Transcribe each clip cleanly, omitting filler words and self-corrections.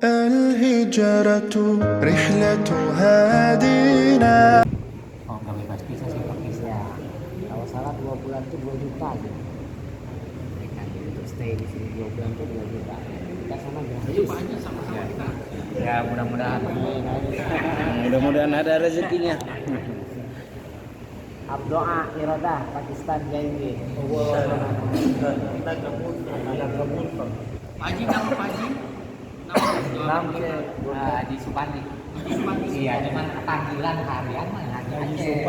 الهجرة رحلة هادينا. Oh, nggak bebas visa sih Pak Kis ya. Kalau salah 2 bulan tuh 2 juta aja. Mereka untuk stay di sini 2 bulan tuh 2 juta. Kita sama gratis. sama-sama kita. Ya mudah-mudahan. Mudah-mudahan ada rezekinya. Abdoa Irodah Pakistan Jaingi. Haji nama Haji? Nama di Supandi. Iya, cuman panggilan harian mah Haji Aceh.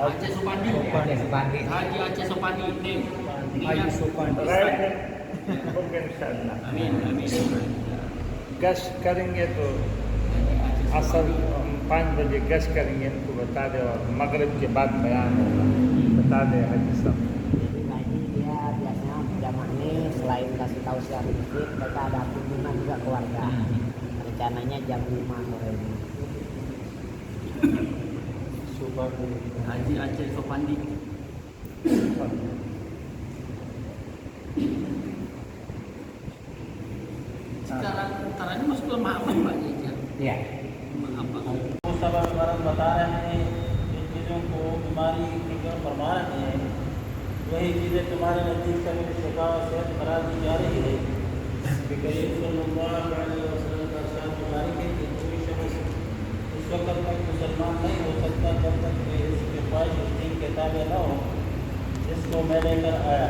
Aceh Supandi. Aceh Supandi. Haji Aceh Supandi. Haji Supandi. Amin. गश करेंगे तो असर 5 बजे गश करेंगे इनको बता दे और मगरिब के बाद बयान होगा बता दे हाजी साहब. Jadi Haji dia biasanya jamaahnya selain kasih tahu secara dikit, mereka ada kunjungan juga keluarga. Rencananya jam 5 sore ini. Haji Aceh Supandi. Sekarang ini masuk ke Mahapan Pak ya? Iya. Mahapan. Mustafa मरद बता रहे हैं जिन चीज़ों को बीमारी की फरमा रहे हैं वही चीज़ें तुम्हारे नज़दीक से मेरी शिफा और सेहत करार दी जा रही है कि करीब सल्लल्लाहु अलैहि वसल्लम का साथ बीमारी के कि कोई शख्स उस वक्त तक मुसलमान नहीं हो सकता जब तक कि इसके ख्वाहिश उस दिन के ताबे न हो जिसको मैं लेकर आया.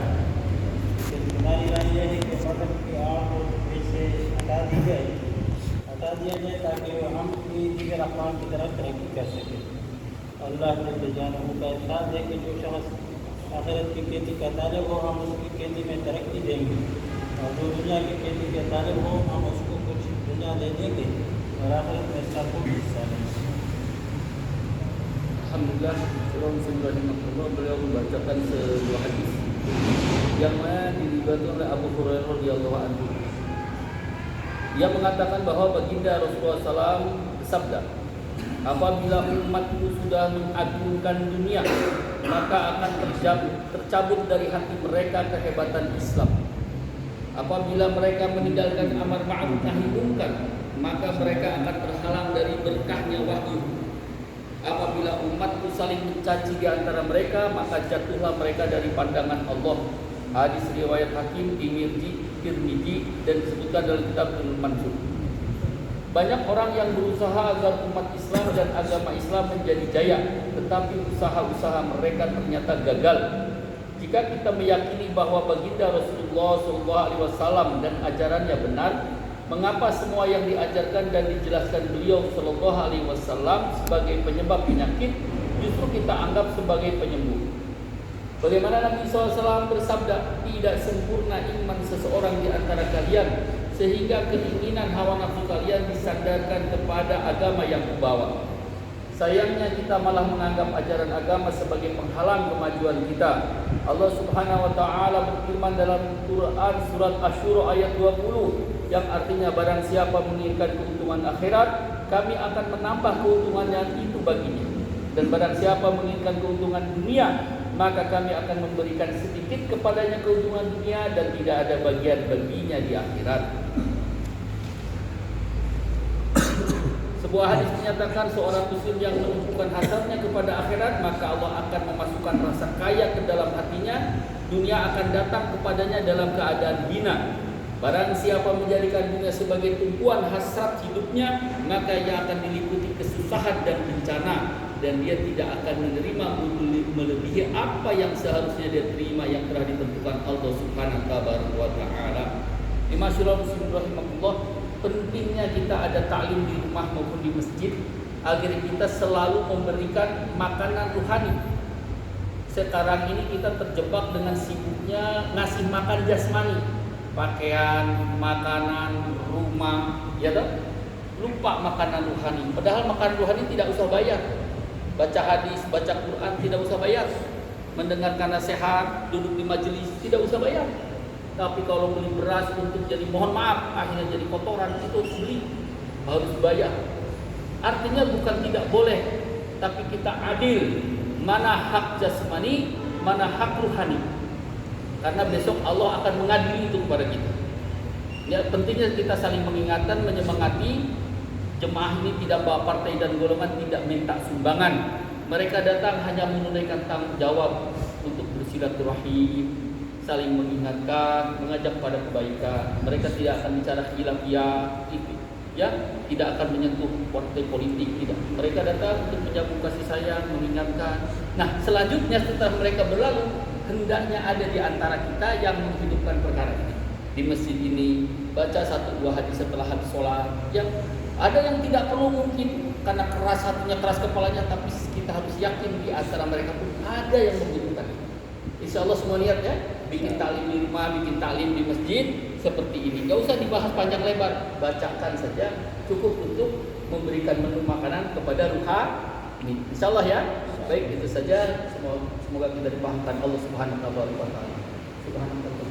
तुम्हारी राय यह है कि मदद की आग को पीछे हटा दी जाए दिया जाए ताकि हम दीगर अफवाह की तरफ तरक्की कर सकें. अल्लाह ने जानू का एहसास है कि जो शख्स आखिरत की खेती का तालिब हो हम उसकी खेती में तरक्की देंगे और जो दुनिया की खेती के तालिब हो हम उसको कुछ दुनिया दे देंगे और आखिरत में इसका खूब हिस्सा लेंगे. Alhamdulillah, Rasulullah beliau membacakan sebuah hadis yang mana diriwayatkan oleh Abu Hurairah radhiyallahu anhu. Dia mengatakan bahwa baginda Rasulullah SAW bersabda, apabila umatku sudah mengagungkan dunia, maka akan tercabut dari hati mereka kehebatan Islam. Apabila mereka meninggalkan amar ma'ruf nahi munkar, maka mereka akan terhalang dari berkahnya wahyu. Apabila umatku saling mencaci di antara mereka, maka jatuhlah mereka dari pandangan Allah. Hadis riwayat Hakim, Tirmidzi dan disebutkan dalam kitab Al-Mansur. Banyak orang yang berusaha agar umat Islam dan agama Islam menjadi jaya, tetapi usaha-usaha mereka ternyata gagal. Jika kita meyakini bahwa baginda Rasulullah SAW dan ajarannya benar, mengapa semua yang diajarkan dan dijelaskan beliau SAW sebagai penyebab penyakit justru kita anggap sebagai penyembuh? Bagaimana Nabi SAW bersabda, tidak sempurna iman seseorang di antara kalian sehingga keinginan hawa nafsu kalian disandarkan kepada agama yang kubawa. Sayangnya kita malah menganggap ajaran agama sebagai penghalang kemajuan kita. Allah Subhanahu wa taala berfirman dalam Quran surat Asy-Syura ayat 20 yang artinya barang siapa menginginkan keuntungan akhirat, kami akan menambah keuntungan yang itu baginya. Dan barang siapa menginginkan keuntungan dunia, maka kami akan memberikan sedikit kepadanya keuntungan dunia dan tidak ada bagian baginya di akhirat. Sebuah hadis menyatakan seorang muslim yang menunjukkan hasratnya kepada akhirat, maka Allah akan memasukkan rasa kaya ke dalam hatinya. Dunia akan datang kepadanya dalam keadaan hina. Barang siapa menjadikan dunia sebagai tumpuan hasrat hidupnya, maka ia akan diliputi kesusahan dan bencana, dan dia tidak akan menerima melebihi apa yang seharusnya dia terima yang telah ditentukan Allah Subhanahu wa taala. Masyaallah muslimin rahimakumullah, pentingnya kita ada taklim di rumah maupun di masjid agar kita selalu memberikan makanan rohani. Sekarang ini kita terjebak dengan sibuknya ngasih makan jasmani, pakaian, makanan, rumah, ya toh? Lupa makanan rohani. Padahal makanan rohani tidak usah bayar. Baca hadis, baca Quran tidak usah bayar. Mendengarkan nasihat, duduk di majelis tidak usah bayar. Tapi kalau beli beras untuk jadi mohon maaf akhirnya jadi kotoran, itu harus bayar. Artinya bukan tidak boleh, tapi kita adil. Mana hak jasmani, mana hak ruhani. Karena besok Allah akan mengadili itu kepada kita. Ya, pentingnya kita saling mengingatkan, menyemangati. Jemaah ini tidak bawa partai dan golongan, tidak minta sumbangan. Mereka datang hanya menunaikan tanggung jawab untuk bersilaturahim, saling mengingatkan, mengajak pada kebaikan. Mereka tidak akan bicara khilafiyah, ya, tidak akan menyentuh partai politik, tidak. Mereka datang untuk menyambung kasih sayang, mengingatkan. Nah, selanjutnya setelah mereka berlalu, hendaknya ada di antara kita yang menghidupkan perkara ini. Di masjid ini baca 1-2 hadis setelah habis sholat. Yang ada yang tidak perlu mungkin karena keras hatinya, keras kepalanya, tapi kita harus yakin di antara mereka pun ada yang membutuhkan. Insya Allah semua niat ya, bikin taklim di rumah, bikin taklim di masjid seperti ini. Gak usah dibahas panjang lebar, bacakan saja, cukup untuk memberikan menu makanan kepada ruha ini. Insya Allah ya. Baik, itu saja. Semoga kita dipahamkan Allah Subhanahu wa taala. Subhanallah.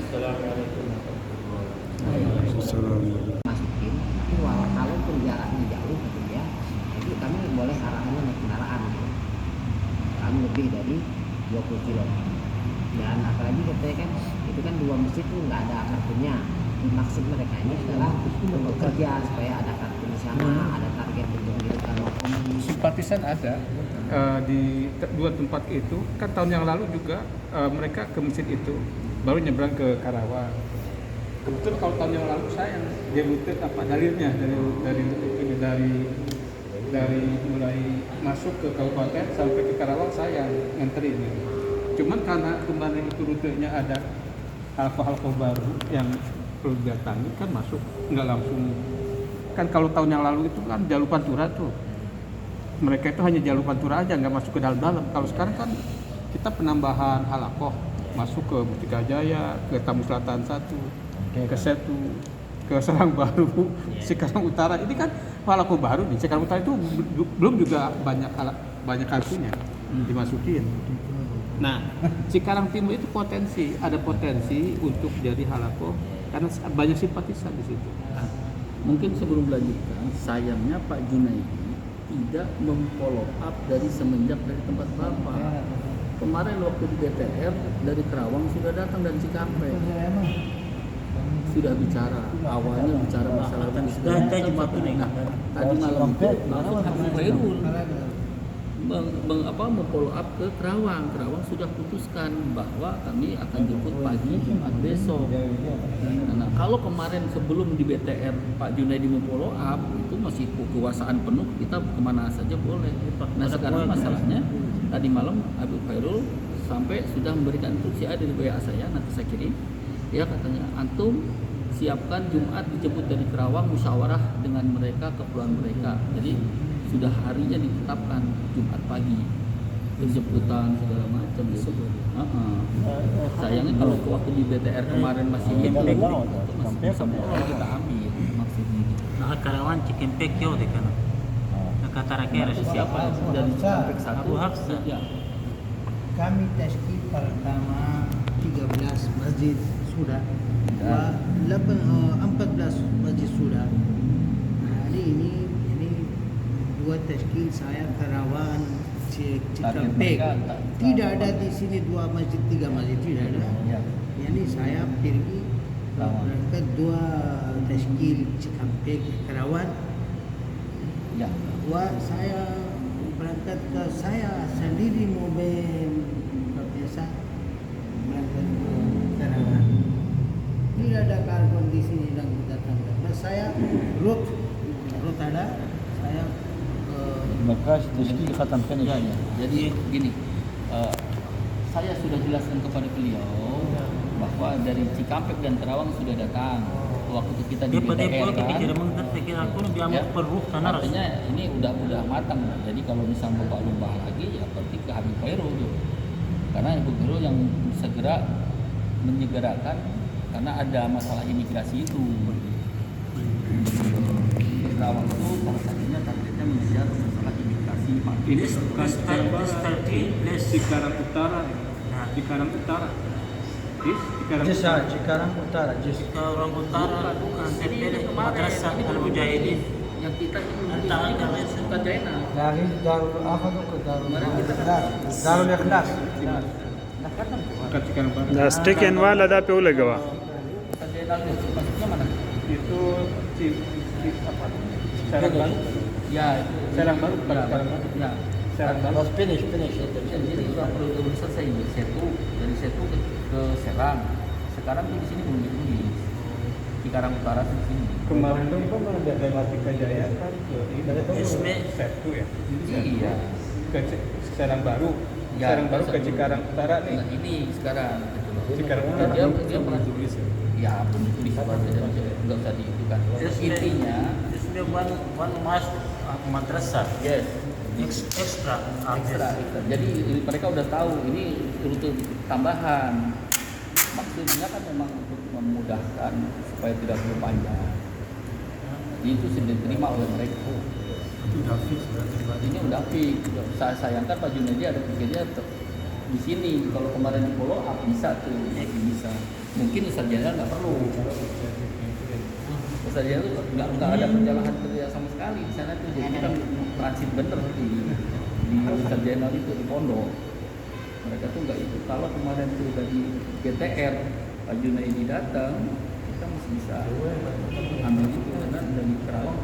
Assalamualaikum. Masukin, tapi walaupun jaraknya jauh gitu ya, itu kami boleh arahannya naik kendaraan gitu. Kami lebih dari 20 kilo. Dan apalagi katanya kan, itu kan 2 masjid tuh nggak ada kartunya. Maksud mereka ini adalah bekerja supaya ada kartu di sana, ada target untuk mengirimkan makom. Simpatisan ada di 2 tempat itu. Kan tahun yang lalu juga mereka ke masjid itu baru nyebrang ke Karawang. Kebetulan kalau tahun yang lalu saya yang debutin apa dalilnya dari mulai masuk ke kabupaten sampai ke Karawang saya yang nganterin. Cuman karena kemarin itu rutenya ada halko-halko baru yang perlu didatangi kan masuk nggak langsung. Kan kalau tahun yang lalu itu kan jalur Pantura tuh. Mereka itu hanya jalur Pantura aja, nggak masuk ke dalam-dalam. Kalau sekarang kan kita penambahan halakoh, masuk ke Mustika Jaya, ke Tamu Selatan 1, ke Setu, ke Serang Baru, Cikarang Utara. Ini kan halakoh baru nih. Cikarang Utara itu belum juga banyak kartunya dimasukin. Nah, Cikarang Timur itu ada potensi untuk jadi halakoh karena banyak simpatisan di situ. Mungkin sebelum melanjutkan, sayangnya Pak Junaidi tidak memfollow up dari semenjak dari tempat Bapak. Kemarin waktu di DPR dari Kerawang sudah datang dan Cikampek. Sudah bicara, awalnya bicara masalah tadi malam itu langsung Habib Khairul memfollow up ke Kerawang. Kerawang sudah putuskan bahwa kami akan jemput pagi Jumat besok. Nah, kalau kemarin sebelum di BTR Pak Junaidi memfollow up itu masih kekuasaan penuh, kita kemana saja boleh. Nah sekarang masalahnya tadi malam Habib Khairul sampai sudah memberikan instruksi, ada di WA saya, nanti saya kirim. Ya katanya antum siapkan Jumat dijemput dari Kerawang, musyawarah dengan mereka, keperluan mereka. Jadi sudah harinya ditetapkan Jumat pagi, penjemputan segala macam gitu. Sayangnya kalau waktu di BTR kemarin masih masih bisa boleh kita ambil maksudnya. Nah, Karawang Cikampek jauh deh kan. Kata rakyat Siapa dari Cikampek 1 Abu Hafsa. Ya. Kami tashkil pertama 13 masjid sudah, 14 masjid sudah. Hari ini 2 tashkil saya Karawang, Cikampek. Tidak ada di sini 2 masjid, 3 masjid tidak ada. Yani saya pergi berangkat 2 tashkil Cikampek Karawang. Ya. Saya berangkat ke saya sendiri mobil biasa berangkat ke Karawang. Tidak ada karbon di sini dan datang. Saya root ada. Saya Maka tashkil khatamkan Ya. Jadi gini, saya sudah jelaskan kepada beliau bahwa dari Cikampek dan Kerawang sudah datang. Waktu itu kita di BTR kan. Artinya ini udah matang. Jadi kalau misalnya lumbah lagi ya berarti ke Habib Khairul. Karena Habib Khairul yang segera menyegerakan karena ada masalah imigrasi itu. Kerawang itu salah satunya targetnya mengejar masalah imigrasi. Ini Cikarang Utara, Cikarang Utara. Cikarang Utara. Orang Utara bukan TPD Madrasah Al-Mujahidin. yang kita ini Tantangan kami bukan Jaina. Dari Darul apa tuh ke Darul Kemarin kita kan Darul Ikhlas. Bukan Cikarang Baru. دا سټیکن والا دا په ولګوا bukan Jaina itu maksudnya mana? Itu apa? Serang Baru. Ya, itu Serang Baru bukan Cikarang Baru. Ya. Serang Baru. finish. Jadi sudah belum selesai dari Setu, ke Serang. Sekarang tuh di sini belum ditulis. Cikarang Utara tuh di sini. Kemarin tuh kan ada Dematika Jaya kan ke Isme. Setu ya. Iya. Ke Serang Baru. Ya, Serang Baru ke Cikarang Utara nih. Nah, ini sekarang gitu loh. Cikarang Dan Utara. dia pernah tulis ya pun ditulis nggak usah di itu kan. Terus intinya इसमें one must madrasah yes extra ekstra. Jadi mereka udah tahu ini rute tambahan. Maksudnya kan memang untuk memudahkan supaya tidak terlalu panjang. Jadi itu sudah diterima oleh mereka. Ini udah fix. Saya sayangkan Pak Junaidi ada pikirnya di sini. Kalau kemarin di follow up bisa tuh, bisa. Mungkin Ustaz Jenderal nggak perlu. Ustaz Jenderal nggak ada perjalanan kerja sama sekali di sana tuh. Jadi kan transit bener di Ustaz Jenderal itu di pondok. Mereka tuh nggak ikut. Kalau kemarin tuh dari GTR Pak Junaidi datang, kita masih bisa ambil itu karena dari Kerawang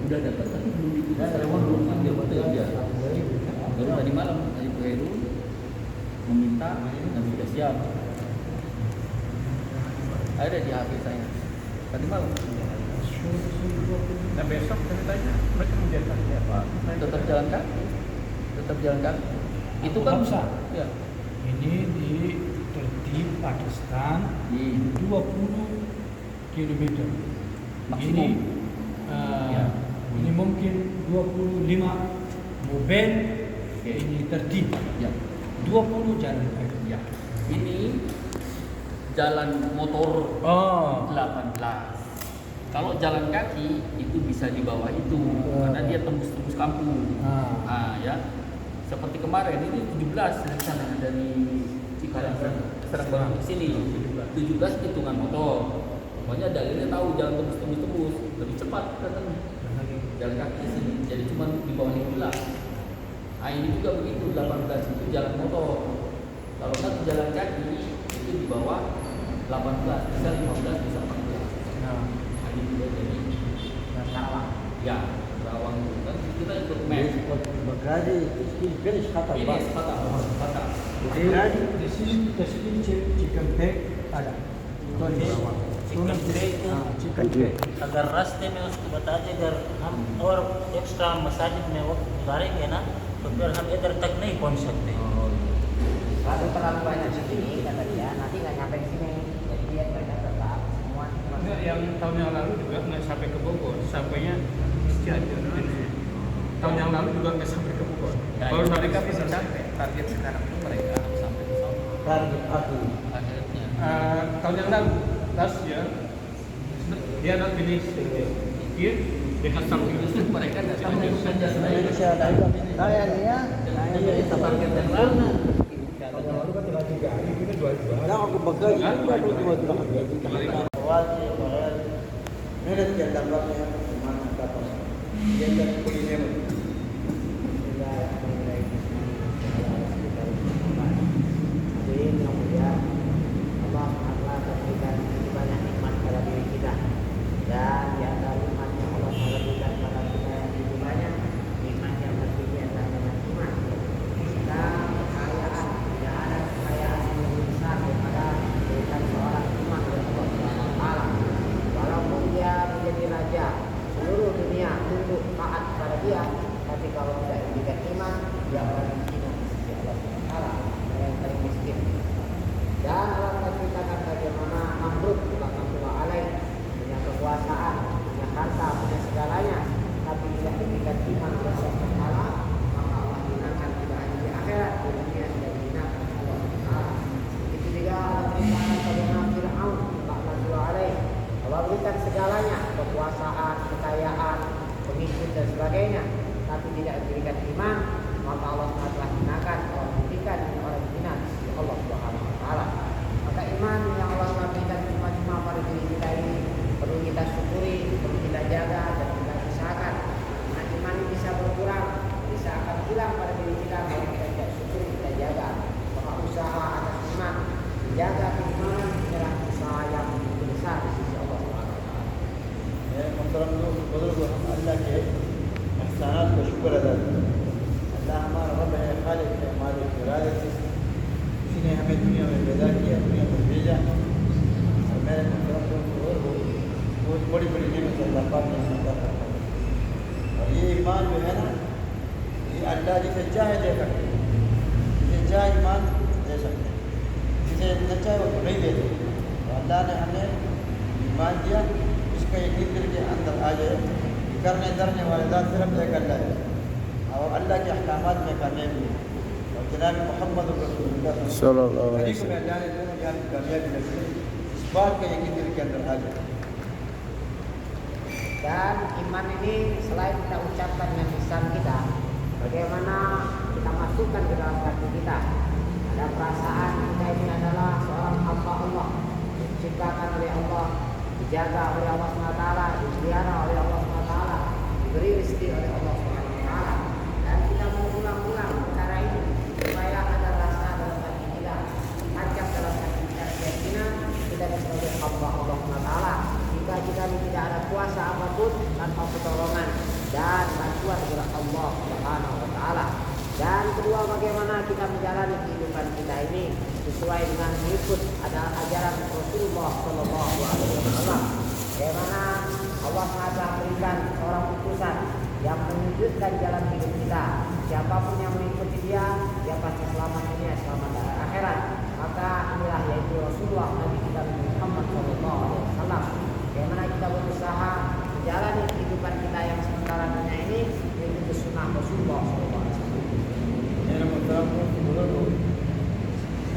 udah dapat tapi belum diputus. Belum ambil betul dia. Baru tadi malam dari Peru meminta dan sudah siap. Ada di HP saya tadi malam. Nah besok ceritanya mereka menjadikan siapa? Tetap jalan kaki. Tetap jalan kaki. Itu kan Hamzah. ya. Ini di tertib Pakistan Di 20 km. Maksimum. Ini Ya. ini mungkin 25 mobil. Oke. Ini tertib. Ya. 20 jalan kaki. Ya. Ini jalan motor Oh. 18. Kalau jalan kaki itu bisa di bawah itu karena dia tembus-tembus kampung. Ah. Ya. Seperti kemarin ini 17 dari sana dari Cikarang Serang Baru ke sini. 17 hitungan motor. Pokoknya dalilnya tahu jalan tembus lebih cepat katanya. Jalan kaki ke sini. Jadi cuma di bawah 15. Nah, ini juga begitu 18 itu jalan motor. Kalau kan jalan kaki itu di bawah 18 bisa 15 bisa 14. Nah, ini juga jadi Karawang. ya Kerawang itu kan kita ikut map. Bagadi finish kata Ini kata. Jadi di sini tersedia chicken pack ada. Chicken break Chicken pack. अगर रास्ते में उसको बता दें अगर हम और एक्स्ट्रा मसाजिद में वक्त गुजारेंगे ना तो फिर हम इधर तक नहीं पहुंच सकते Kalau terlalu banyak di sini kata dia nanti nggak nyampe di sini. Jadi dia mereka tetap semua. Enggak, yang tahun yang lalu juga nggak sampai ke Bogor, sampainya Cianjur. Tahun yang lalu juga nggak sampai ke Bogor. Ya, Baru itu mereka bisa bisa sampai. Target sekarang itu mereka harus sampai ke sana. target aku. Akhirnya. tahun yang lalu last year dia not finish here they have something Justru mereka datang melakukan jasa Indonesia ada juga finish. Kayaknya jadi target yang lama. Nah aku bagadi juga dua kali. वाजे बगैर Ini dia dampaknya mana kata. Dia jadi kuliner. kemudian Allah Ta'ala memberikan banyak nikmat pada diri kita dan di antara nikmat yang Allah Ta'ala berikan pada kita yang begitu banyak nikmat yang tertinggi adalah nikmat iman dan kekayaan. Tidak ada kekayaan yang lebih besar daripada berikan seorang iman oleh Allah Subhanahu wa Ta'ala. Walaupun dia menjadi raja, seluruh dunia tunduk taat pada dia, मदारिस किसी ने हमें दुनिया में पैदा किया, दुनिया में भेजा, और मेरे मुहतरम और बहुत बड़ी बड़ी नेमत अल्लाह पाक ने हमें अता फरमाई। और ये ईमान जो है ना, ये अल्लाह जिसे चाहे दे सकते, जिसे चाहे ईमान दे सकते, जिसे न चाहे वो नहीं दे सकते। तो अल्लाह ने हमें ईमान दिया, इसका यकीन दिल के अंदर आ जाए कि करने धरने वाले ज़ात सिर्फ एक अल्लाह है और अल्लाह के अहकामात में कामयाबी है। और जनाब मोहम्मद रसूलुल्लाह सल्लल्लाहु अलैहि हदीस में अल्लाह ने दोनों जहां की कामयाबी रखी है, इस बात का यकीन दिल के अंदर आ जाए। Dan iman ini selain kita ucapkan dengan lisan kita, bagaimana kita masukkan ke dalam hati kita. Ada perasaan kita ini adalah seorang hamba Allah, diciptakan oleh Allah, dijaga oleh Allah SWT, dipelihara oleh Allah SWT, diberi rezeki oleh Allah SWT. Dan kita mengulang-ulang perkara ini supaya ada rasa dalam hati kita, tancap dalam hati kita keyakinan kita sebagai hamba Allah SWT. Jika kita ini tidak ada kuasa apapun tanpa pertolongan dan bantuan dari Allah Subhanahu wa taala. Dan kedua, bagaimana kita menjalani kehidupan kita ini sesuai dengan mengikut ada ajaran Rasulullah Shallallahu Alaihi Wasallam. Bagaimana Allah SWT berikan seorang utusan yang menunjukkan jalan hidup kita. Siapapun yang mengikuti dia pasti selamat dunia, selamat di akhirat. Maka inilah yaitu Rasulullah Nabi kita Muhammad Shallallahu Alaihi Wasallam. Bagaimana kita berusaha menjalani kehidupan kita yang sementara dunia ini mengikuti sunnah Rasulullah Shallallahu Alaihi Wasallam. मेरे मुहतरम बुजुर्गों,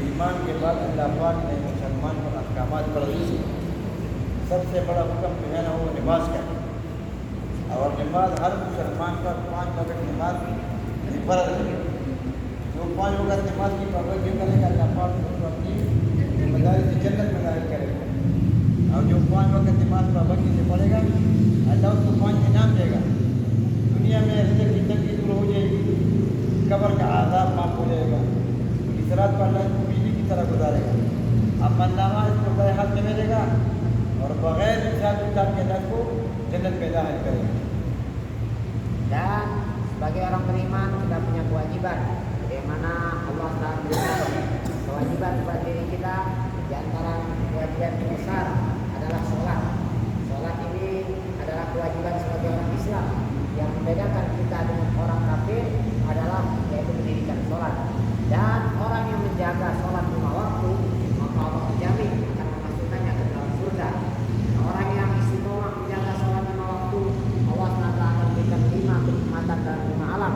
ईमान के बाद अल्लाह पाक ने मुसलमान पर अहकामात फर्ज किए। सबसे बड़ा हुक्म जो है ना वो नमाज का है, और नमाज हर मुसलमान पर 5 वक्त नमाज फर्ज है। जो 5 वक्त नमाज की पाबंदी करेगा अल्लाह पाक उसको अपनी जिम्मेदारी से जन्नत में दाखिल करेगा। और जो 5 वक्त नमाज पाबंदी से पढ़ेगा अल्लाह उसको 5 इनाम देगा। दुनिया में रिज़्क़ की तंगी दूर हो जाएगी, कब्र का आज़ाब माफ हो जाएगा, इस रात पर अल्लाह इसको बिजली की तरह गुजारेगा। अमलनामा इसको बड़े हाथ में मिलेगा और बगैर हिसाब किताब के अल्लाह को जन्नत में दाखिल करेगा। Dan sebagai orang beriman kita punya kewajiban. Bagaimana Allah telah berikan kewajiban kepada diri kita, di antara kewajiban besar adalah sholat. Sholat ini adalah kewajiban sebagai orang Islam. Yang membedakan kita dengan orang kafir adalah yaitu mendirikan sholat. Dan orang yang menjaga sholat 5 waktu, maka Allah menjamin akan memasukkannya ke dalam surga. Nah, orang yang istiqomah menjaga sholat 5 waktu, Allah SWT akan berikan 5 kenikmatan dalam 5 alam.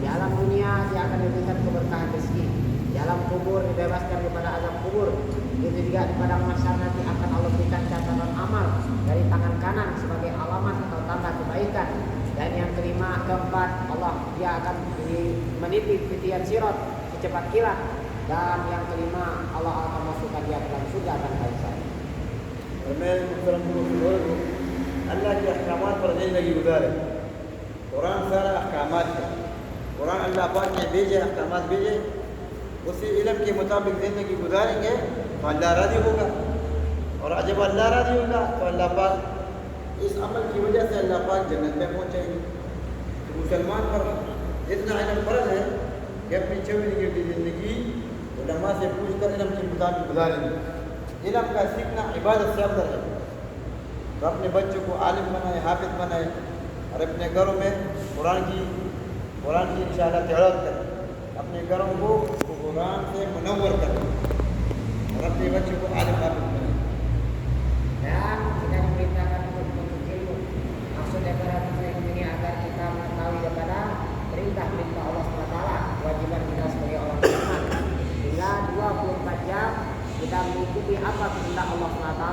Di alam dunia dia akan diberikan keberkahan rezeki. Di alam kubur dibebaskan daripada azab kubur. Itu juga di padang mahsyar nanti akan Allah berikan catatan amal dari tangan kanan sebagai alamat atau tanda kebaikan. Dan yang keempat, Allah dia akan meniti titian sirat secepat kilat. Dan yang kelima, Allah akan masukkan dia ke dalam surga tanpa hisab. अल्लाह के अहकामात पर ज़िंदगी गुजारे। कुरान सारा अहकामात है। कुरान अल्लाह पाक ने भेजे, अहकामात भेजे, उसी इल्म के मुताबिक ज़िंदगी गुजारेंगे तो अल्लाह राज़ी होगा। और जब अल्लाह राज़ी होगा तो अल्लाह पाक इस अमल की वजह से अल्लाह पाक जन्नत में पहुँचेंगे। तो मुसलमान पर इतना इल्म फ़र्ज़ है कि अपनी 24 घंटे की ज़िंदगी उलमा से पूछ कर इल्म के मुताबिक गुजारेंगे। इल्म का सीखना इबादत से अफज़ल है। तो अपने बच्चों को आलिम बनाए, हाफिज बनाए और अपने घरों में कुरान की इंशाअल्लाह तिलावत करें। अपने घरों को कुरान से मुनव्वर करें और अपने बच्चों को आलिम हाफिज बनाए। Dan kita diperintahkan untuk menuntut ilmu. Maksud daripada menuntut ini agar kita mengetahui daripada perintah-perintah Allah SWT, kewajiban kita sebagai orang beriman. Hingga 24 jam kita mengikuti apa perintah Allah SWT,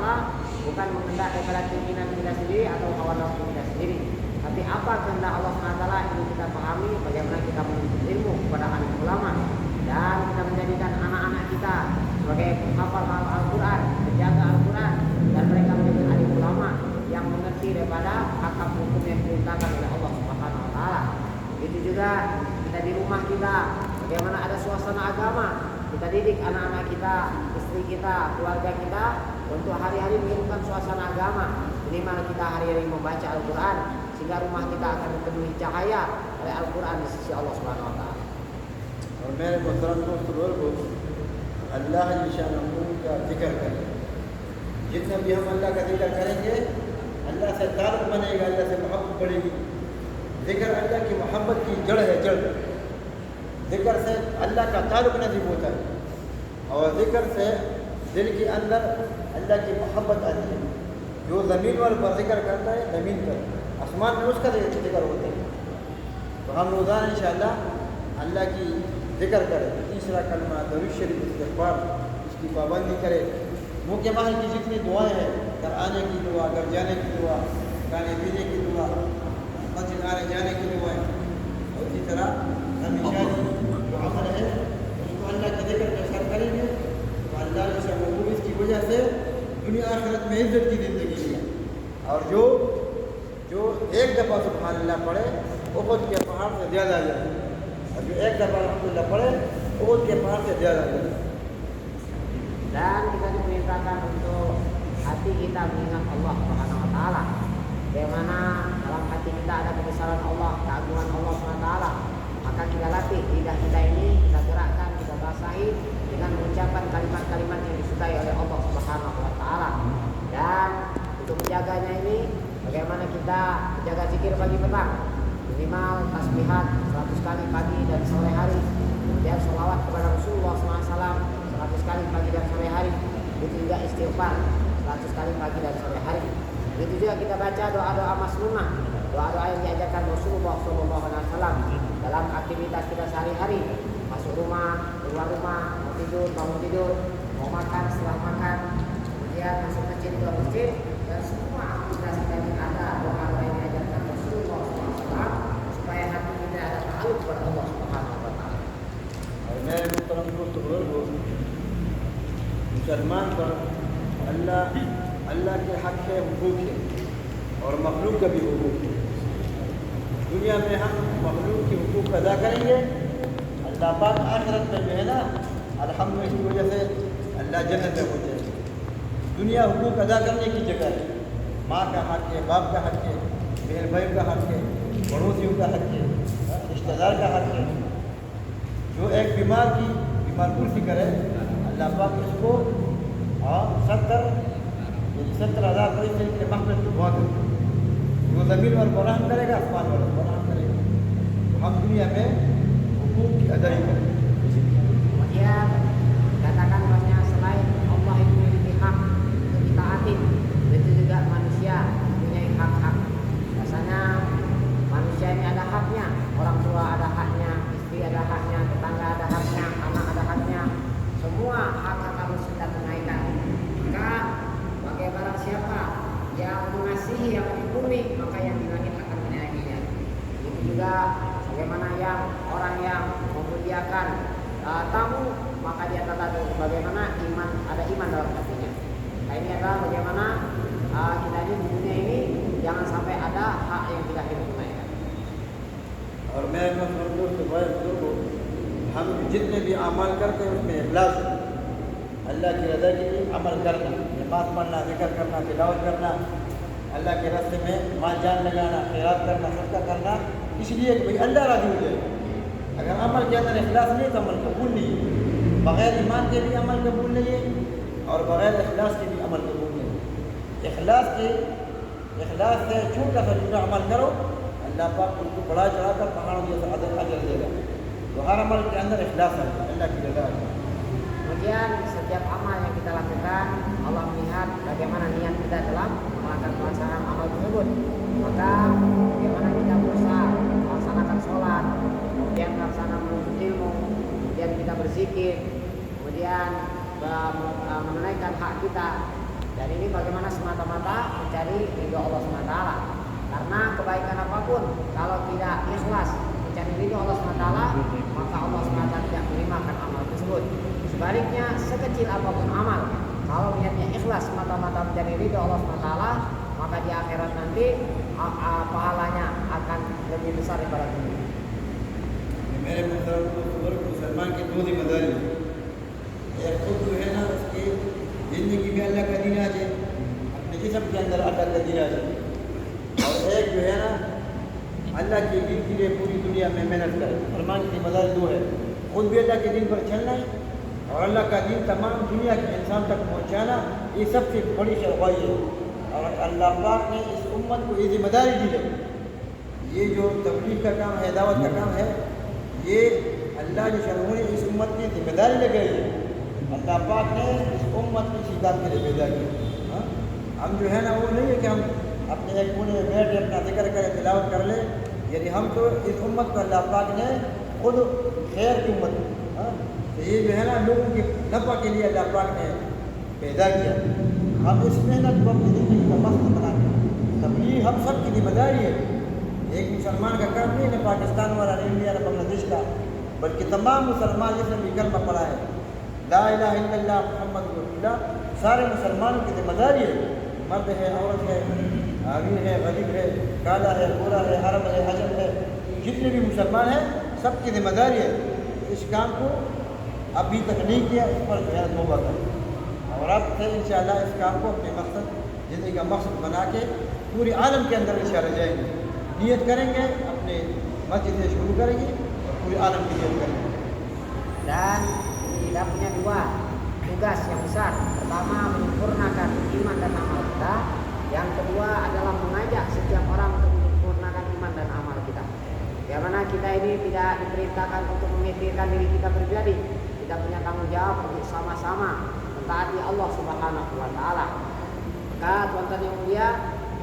bukan mengendak daripada keinginan kita sendiri atau hawa nafsu kita sendiri. Tapi apa kehendak Allah SWT ini kita pahami, bagaimana kita menuntut ilmu kepada alim ulama. Dan kita menjadikan anak-anak kita sebagai penghafal Al-Quran, penjaga Al-Quran, dan mereka menjadi alim ulama yang mengerti daripada akal hukum yang diperintahkan oleh Allah Subhanahu wa taala. Itu juga kita di rumah kita, bagaimana ada suasana agama, kita didik anak-anak kita, istri kita, keluarga kita untuk hari-hari menghidupkan suasana agama. Minimal kita hari-hari membaca Al-Quran sehingga rumah kita akan dipenuhi cahaya oleh Al-Quran di sisi Allah Subhanahu wa taala. और اور میرے محترم دوست بزرگوں، اللہ شان کا ذکر کریں. جتنا بھی ہم اللہ کا ذکر کریں گے اللہ سے تعلق بنے گا، اللہ سے محبت بڑھے گی. ذکر اللہ کی محبت کی جڑ ہے، جڑ. ذکر سے اللہ کا تعلق نصیب ہوتا ہے اور ذکر سے دل کے اندر اللہ کی محبت آتی ہے. جو زمین والوں پر ذکر کرتا ہے زمین پر، آسمان میں اس کا ذکر ہوتا ہے. تو ہم روزانہ انشاءاللہ اللہ کی ذکر کریں. تیسرا کلمہ درود شریف استغفار، اس کی پابندی کرے. منہ کے باہر کی جتنی دعائیں ہیں، گھر آنے کی دعا، گھر جانے کی دعا، کھانے پینے کی دعا، مسجد آنے جانے کی دعائیں، اور اسی طرح ہمیشہ جو عمل ہے اس کو اللہ کے ذکر کے ساتھ کریں گے تو اللہ سے وہ اس کی وجہ سے دنیا آخرت میں عزت کی زندگی ہے. اور جو ایک دفعہ سبحان اللہ پڑھے احد کے پہاڑ سے زیادہ آ جائے، اور جو ایک daftar alhamdulillah pare oh dia pakai dia lagi. Dan kita diperintahkan untuk hati kita mengingat Allah Subhanahu wa taala. Bagaimana dalam hati kita ada kebesaran Allah, keagungan Allah Subhanahu wa taala. Maka kita latih lidah kita ini, kita gerakkan, kita basahi dengan mengucapkan kalimat-kalimat yang disukai oleh Allah Subhanahu wa taala. Dan untuk menjaganya ini bagaimana kita menjaga zikir pagi petang. Minimal tasbihat 100 kali pagi dan sore hari. Kemudian sholawat kepada Rasulullah SAW 100 kali pagi dan sore hari. Itu juga istighfar 100 kali pagi dan sore hari. Begitu juga kita baca doa-doa masnunah, doa-doa yang diajarkan Rasulullah SAW dalam aktivitas kita sehari-hari. Masuk rumah, keluar rumah, mau tidur, bangun tidur, mau makan, setelah makan, kemudian masuk masjid, keluar masjid, dan semua aktivitas kita ini ada doa-doa yang diajarkan Rasulullah SAW supaya hati kita ada ta'alluq kepada Allah Subhanahu wa taala. मेरे मुहतरम दोस्त बुजुर्गों, मुसलमान पर अल्लाह के हक के हुकूक है और मखलूक का भी हुकूक है. दुनिया में हम मखलूक के हुकूक अदा करेंगे, अल्लाह पाक आखिरत में जो है ना अल्हम्दुलिल्लाह की वजह से अल्लाह जन्नत में पहुँचे. दुनिया हुकूक अदा करने की जगह है. माँ का हक है, बाप का हक है, बहन भाई का हक है, पड़ोसियों का हक है, रिश्तेदार का हक है. जो एक बीमार कुर्सी करे अल्लाह पाक इसको 70,000 पैसे के महफिल की दुआ करे. जो ज़मीन पर बराहम करेगा आसमान पर बराहम करेगा. तो हम दुनिया में हुकूक की अदाई करें. Kemudian katakan bahwasanya selain Allah itu memiliki hak untuk ditaati, itu juga manusia mempunyai hak-hak. Biasanya manusia ini ada haknya, orang tua ada haknya, istri ada haknya, tetangga ada haknya, anak ada haknya. Semua hak-hak harus kita tunaikan. Maka bagi barang siapa yang mengasihi, yang mengampuni, maka yang di langit akan menyayanginya. Itu juga bagaimana yang orang yang memuliakan tamu, maka dia tata bagaimana iman, ada iman dalam hatinya. Nah, ini adalah bagaimana kita di dunia ini jangan sampai ada hak yang tidak kita tunaikan. और मैं दोस्त भाई बुजुर्गों, हम जितने भी अमल करते हैं उसमें इखलास, अल्लाह की रज़ा के लिए अमल करना, नमाज पढ़ना, ज़िक्र करना, तिलावत करना, अल्लाह के रास्ते में माल जान लगाना, खैरात करना, सदका करना, इसलिए कि भाई अल्लाह राज़ी हो जाए. अगर अमल के अंदर इखलास नहीं तो अमल कबूल नहीं है. बग़ैर ईमान के भी अमल कबूल नहीं है और बग़ैर इखलास के भी अमल कबूल नहीं है. इखलास से छोटा सा छोटा अमल करो, अल्लाह पाक उनको बड़ा चढ़ाकर पहाड़ों जैसा अजर देगा. तो हर अमल के अंदर इखलास है, अल्लाह की रज़ा है. Kemudian setiap amal yang kita lakukan, Allah melihat bagaimana niat kita dalam melakukan pelaksanaan amal tersebut. Maka bagaimana kita berusaha melaksanakan sholat, kemudian melaksanakan menuntut ilmu, kemudian kita berzikir, kemudian menunaikan hak kita. Dan ini bagaimana semata-mata mencari ridho Allah SWT. Karena kebaikan apapun kalau tidak ikhlas mencari ridho Allah SWT, maka Allah SWT tidak menerimakan amal tersebut. Sebaliknya sekecil apapun amal, kalau niatnya ikhlas semata-mata mencari ridho Allah SWT, maka di akhirat nanti pahalanya akan lebih besar daripada dunia. मेरे मुहतरम बुजुर्ग, मुसलमान की दो जिम्मेदारी है. एक खुद जो है ना उसकी ज़िंदगी में अल्लाह का दीन आ जाए, अपने जिस्म के अंदर अल्लाह का दीन आ जाए. और एक जो है ना अल्लाह के दीन के लिए पूरी दुनिया में मेहनत करे. मुसलमान की जिम्मेदारी दो है. खुद भी अल्लाह के दिन पर चलना है और अल्लाह का दिन तमाम दुनिया के इंसान तक पहुँचाना, ये सबसे बड़ी शरवाई है। और अल्लाह पाक ने इस उम्मत को ये जिम्मेदारी दी है। ये जो तबलीग का काम है, दावत का काम है, ये अल्लाह के शरवों ने इस उम्मत की जिम्मेदारी लगाई है। अल्लाह पाक ने इस उम्मत की शिकायत के लिए भेजा किया। हम जो है ना वो नहीं है कि हम अपने एक कोने में बैठ अपना जिक्र करें, तिलावत कर ले, यानी हम तो इस उम्मत को अल्लाह पाक ने खुद खैर की उम्मत, तो ये जो है ना लोगों के नफ़ा के लिए अल्लाह पाक ने पैदा किया। हम इस मेहनत को अपनी ज़िंदगी का मकसद बनाते हैं। तबलीग हम सब की जिम्मेदारी है। एक मुसलमान का काम नहीं है, न पाकिस्तान वाला, न इंडिया, न बांग्लादेश का, बल्कि तमाम मुसलमान जिसने भी कलमा पढ़ा है, ला इलाहा इल्लल्लाह मुहम्मद रसूलुल्लाह, सारे मुसलमानों की जिम्मेदारी है। मर्द है, औरत है, अमीर है, गरीब है, काला है, गोरा है, अरब है, अजम है, जितने भी मुसलमान हैं सबकी जिम्मेदारी है। इस काम को अभी तक नहीं किया, इस पर जो है तौबा करें और अब से इंशाअल्लाह इस काम को अपने मकसद, ज़िंदगी का मकसद बना के पूरे आलम के अंदर इंशाअल्लाह जाएंगे। नियत करेंगे, अपने मस्जिद से शुरू करेंगे और पूरे आलम की नियत करेंगे। Dan kita punya dua tugas yang besar. Pertama, menyempurnakan iman dan amal kita. Yang kedua adalah mengajak setiap orang untuk menyempurnakan iman dan amal kita. Bagaimana kita ini tidak diperintahkan untuk memikirkan diri kita pribadi. Kita punya tanggung jawab untuk sama-sama mentaati Allah Subhanahu wa Ta'ala. Maka tuan-tuan yang mulia,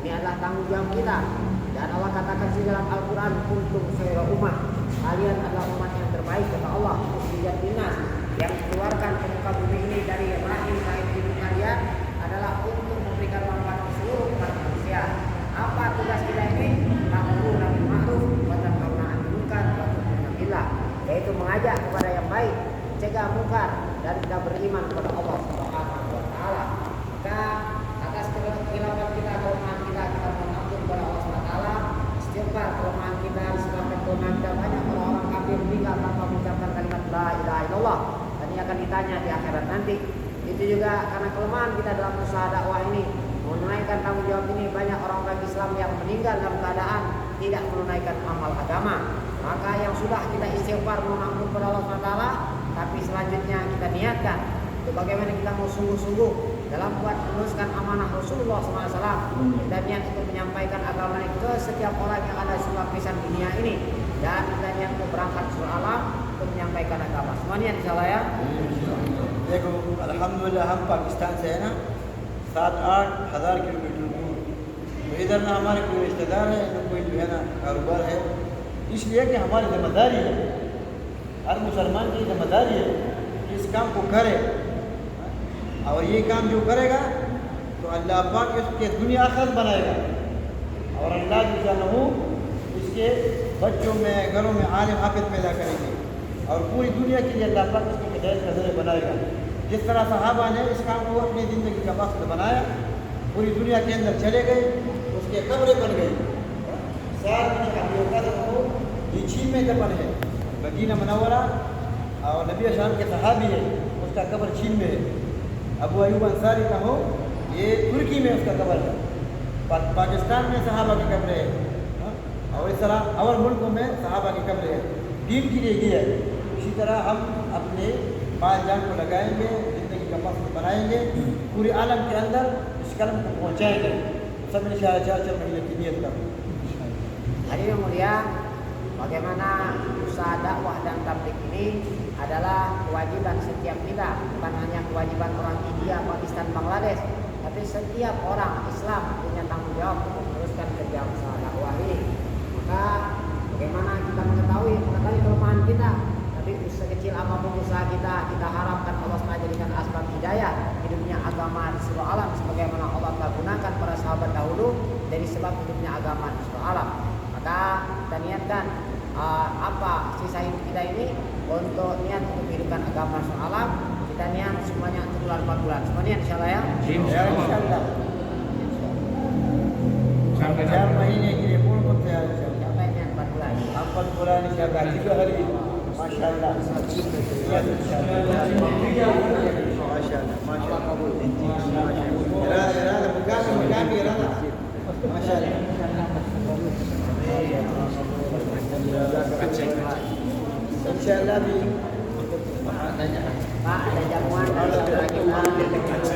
ini adalah tanggung jawab kita. Dan Allah katakan di dalam Al-Quran, kuntum khairu ummah, kalian adalah umat yang terbaik kata Allah, ukhrijat linnas, yang dikeluarkan ke muka bumi ini dari rahim ibu kalian adalah untuk memberikan manfaat ke seluruh umat manusia. Apa tugas kita ini? Ta'muruna bil ma'ruf wa tanhauna 'anil munkar wa tu'minuna billah, yaitu mengajak kepada yang baik, mencegah mungkar, dan kita beriman kepada Allah Subhanahu wa Ta'ala. Maka atas kekhilafan kita, kelemahan kita mohon ampun kepada Allah Subhanahu wa Ta'ala. Istighfar kelemahan kita, disebabkan kelemahan kita, banyak orang-orang kafir meninggal tanpa mengucapkan kalimat la ilaha illallah, dan ini akan ditanya di akhirat nanti. Itu juga karena kelemahan kita dalam usaha dakwah ini, menunaikan tanggung jawab ini, banyak orang Islam yang meninggal dalam keadaan tidak menunaikan amal agama. Maka yang sudah kita istighfar mohon ampun kepada Allah Subhanahu wa Ta'ala, tapi selanjutnya kita niatkan untuk bagaimana kita mau sungguh-sungguh dalam buat meneruskan amanah Rasulullah SAW. Kita niat untuk menyampaikan agama ini ke setiap orang yang ada di seluruh lapisan dunia ini, dan kita niat untuk berangkat ke seluruh alam untuk menyampaikan agama. Semuanya insyaallah ya. देखो अल्हम्दुलिल्लाह हम पाकिस्तान से है ना 7-8 हज़ार किलोमीटर दूर, तो इधर ना हमारे कोई रिश्तेदार है, ना कोई जो है ना कारोबार है, इसलिए कि हमारी जिम्मेदारी है, हर मुसलमान की जिम्मेदारी है कि इस काम को करे। और ये काम जो करेगा तो अल्लाह पाक इसके दुनिया आखिरत बनाएगा, और अल्लाह जो इसके बच्चों में, घरों में आलिम हाफिज पैदा करेंगे, और पूरी दुनिया के लिए अल्लाह पाक इसकी हिदायत का ज़रिया बनाएगा। जिस तरह सहाबा ने इस काम को अपनी ज़िंदगी का मकसद बनाया, पूरी दुनिया के अंदर चले गए, उसके कब्रें बन गई। ये चीन में दफन है, मदीना मुनव्वरा, और नबी शाम के सहाबी है, उसका कब्र चीन में है। अबू अयूब अंसारी का हो, ये तुर्की में उसका कब्र है। पाकिस्तान में सहाबा की कब्र है, और इस तरह और मुल्कों में सहाबा की कब्र है। दीन के लिए ये है। इसी तरह हम अपने माल जान को लगाएंगे, ज़िंदगी का मकसद बनाएंगे, पूरे आलम के अंदर इस कलम को पहुँचाएंगे। सब इंशाअल्लाह 4 महीने की नियत करें। Hadirin yang mulia, bagaimana usaha dakwah dan tabligh ini adalah kewajiban setiap kita, bukan hanya kewajiban orang India, Pakistan, Bangladesh, tapi setiap orang Islam punya tanggung jawab untuk meneruskan kerja usaha dakwah ini. Maka bagaimana kita mengetahui kelemahan kita, tapi sekecil apapun usaha kita, kita harapkan Allah SWT jadikan asbab hidayah hidupnya agama di seluruh alam, sebagaimana Allah telah gunakan para sahabat dahulu dari sebab hidupnya agama di seluruh alam. Maka kita niatkan apa sisa hidup kita ini untuk niat untuk menghidupkan agama di seluruh alam. Kita niat semuanya untuk bulan 4 bulan. Semuanya insyaallah ya. इंशाअल्लाह sampai 4 महीने के लिए पूर्ण करते हैं इंशाअल्लाह। Sampai niat 4 bulan. 4 bulan इंशाअल्लाह 3 hari माशाअल्लाह माशाअल्लाह kabul माशाअल्लाह इंशाअल्लाह भी Pak, ada jamuan dari saudara kita.